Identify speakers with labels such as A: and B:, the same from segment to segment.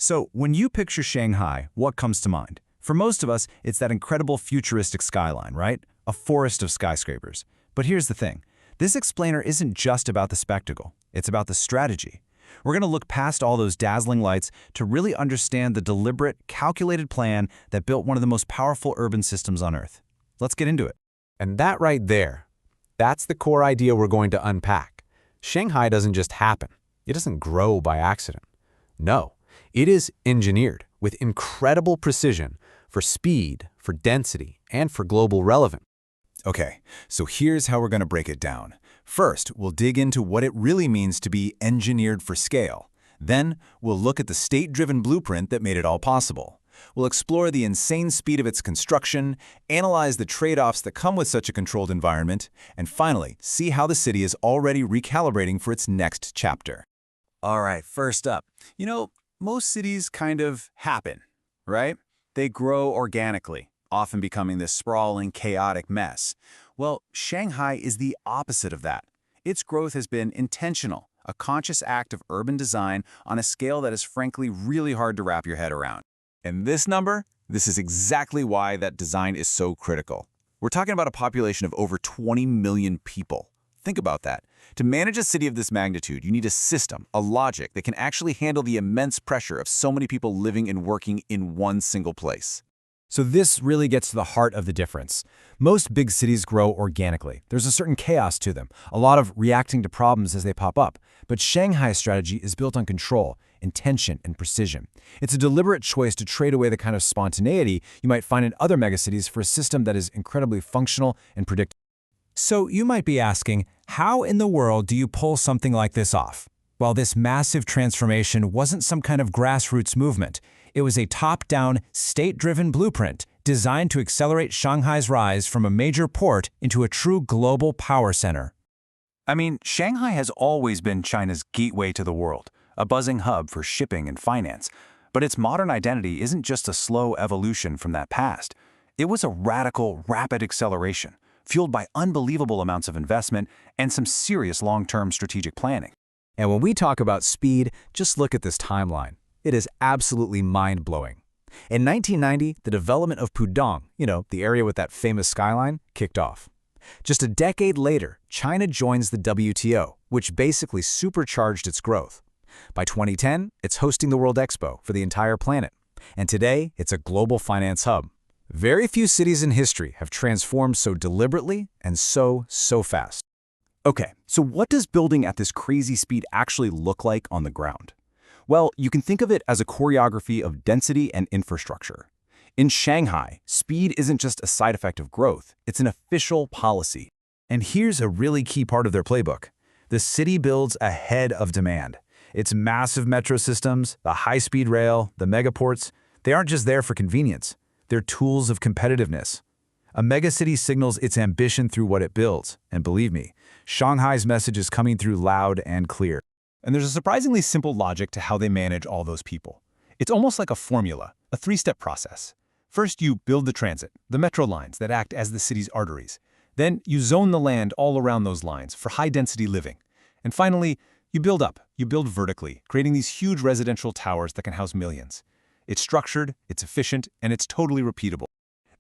A: So, when you picture Shanghai, what comes to mind? For most of us, it's that incredible futuristic skyline, right? A forest of skyscrapers. But here's the thing. This explainer isn't just about the spectacle. It's about the strategy. We're going to look past all those dazzling lights to really understand the deliberate, calculated plan that built one of the most powerful urban systems on Earth. Let's get into it.
B: And that right there, that's the core idea we're going to unpack. Shanghai doesn't just happen. It doesn't grow by accident. No, it is engineered with incredible precision for speed, for density, and for global relevance.
A: Okay, so here's how we're going to break it down. First, we'll dig into what it really means to be engineered for scale. Then, we'll look at the state-driven blueprint that made it all possible. We'll explore the insane speed of its construction, analyze the trade-offs that come with such a controlled environment, and finally, see how the city is already recalibrating for its next chapter. All right, first up, most cities kind of happen, right? They grow organically, often becoming this sprawling, chaotic mess. Well, Shanghai is the opposite of that. Its growth has been intentional, a conscious act of urban design on a scale that is frankly really hard to wrap your head around. And this number, this is exactly why that design is so critical. We're talking about a population of over 20 million people. Think about that. To manage a city of this magnitude, you need a system, a logic that can actually handle the immense pressure of so many people living and working in one single place.
C: So this really gets to the heart of the difference. Most big cities grow organically. There's a certain chaos to them, a lot of reacting to problems as they pop up. But Shanghai's strategy is built on control, intention, and precision. It's a deliberate choice to trade away the kind of spontaneity you might find in other megacities for a system that is incredibly functional and predictable. So you might be asking, how in the world do you pull something like this off? Well, this massive transformation wasn't some kind of grassroots movement. It was a top-down, state-driven blueprint designed to accelerate Shanghai's rise from a major port into a true global power center.
A: I mean, Shanghai has always been China's gateway to the world, a buzzing hub for shipping and finance. But its modern identity isn't just a slow evolution from that past. It was a radical, rapid acceleration, fueled by unbelievable amounts of investment and some serious long-term strategic planning.
C: And when we talk about speed, just look at this timeline. It is absolutely mind-blowing. In 1990, the development of Pudong, the area with that famous skyline, kicked off. Just a decade later, China joins the WTO, which basically supercharged its growth. By 2010, it's hosting the World Expo for the entire planet. And today, it's a global finance hub. Very few cities in history have transformed so deliberately and so fast.
A: Okay, so what does building at this crazy speed actually look like on the ground? Well, you can think of it as a choreography of density and infrastructure. In Shanghai, speed isn't just a side effect of growth, it's an official policy. And here's a really key part of their playbook. The city builds ahead of demand. Its massive metro systems, the high-speed rail, the megaports, they aren't just there for convenience. They're tools of competitiveness. A megacity signals its ambition through what it builds. And believe me, Shanghai's message is coming through loud and clear. And there's a surprisingly simple logic to how they manage all those people. It's almost like a formula, a three-step process. First, you build the transit, the metro lines that act as the city's arteries. Then, you zone the land all around those lines for high-density living. And finally, you build up. You build vertically, creating these huge residential towers that can house millions. It's structured, it's efficient, and it's totally repeatable.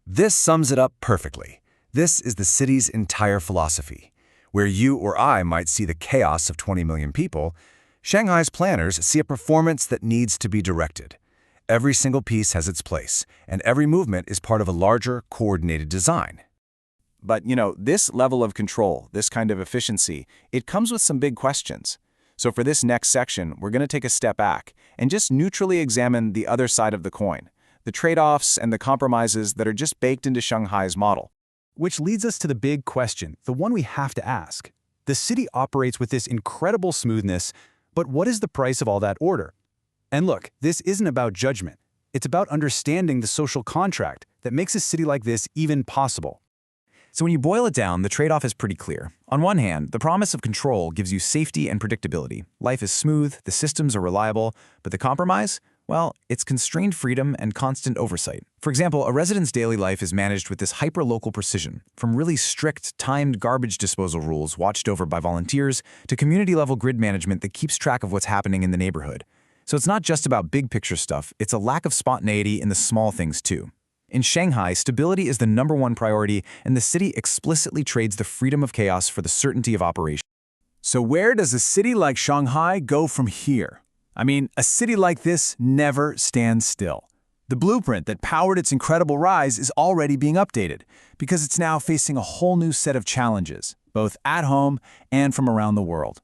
C: This sums it up perfectly. This is the city's entire philosophy. Where you or I might see the chaos of 20 million people, Shanghai's planners see a performance that needs to be directed. Every single piece has its place, and every movement is part of a larger, coordinated design.
A: But, this level of control, this kind of efficiency, it comes with some big questions. So for this next section, we're going to take a step back and just neutrally examine the other side of the coin, the trade-offs and the compromises that are just baked into Shanghai's model. Which leads us to the big question, the one we have to ask. The city operates with this incredible smoothness, but what is the price of all that order? And look, this isn't about judgment. It's about understanding the social contract that makes a city like this even possible. So when you boil it down, the trade-off is pretty clear. On one hand, the promise of control gives you safety and predictability. Life is smooth, the systems are reliable, but the compromise? Well, it's constrained freedom and constant oversight. For example, a resident's daily life is managed with this hyper-local precision, from really strict, timed garbage disposal rules watched over by volunteers to community-level grid management that keeps track of what's happening in the neighborhood. So it's not just about big picture stuff, it's a lack of spontaneity in the small things too. In Shanghai, stability is the #1 priority, and the city explicitly trades the freedom of chaos for the certainty of operation. So where does a city like Shanghai go from here? I mean, a city like this never stands still. The blueprint that powered its incredible rise is already being updated, because it's now facing a whole new set of challenges, both at home and from around the world.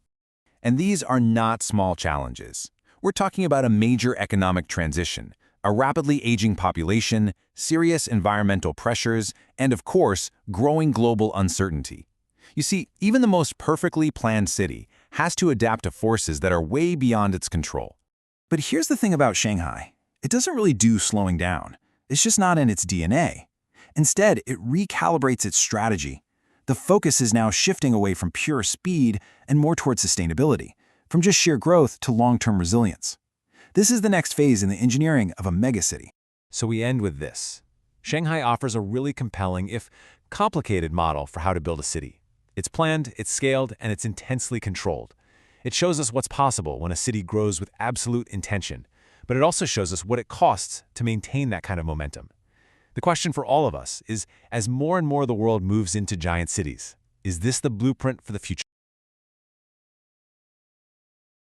A: And these are not small challenges. We're talking about a major economic transition, a rapidly aging population, serious environmental pressures, and of course, growing global uncertainty. You see, even the most perfectly planned city has to adapt to forces that are way beyond its control. But here's the thing about Shanghai. It doesn't really do slowing down. It's just not in its DNA. Instead, it recalibrates its strategy. The focus is now shifting away from pure speed and more towards sustainability, from just sheer growth to long-term resilience. This is the next phase in the engineering of a megacity.
B: So we end with this. Shanghai offers a really compelling, if complicated, model for how to build a city. It's planned, it's scaled, and it's intensely controlled. It shows us what's possible when a city grows with absolute intention, but it also shows us what it costs to maintain that kind of momentum. The question for all of us is, as more and more of the world moves into giant cities, is this the blueprint for the future?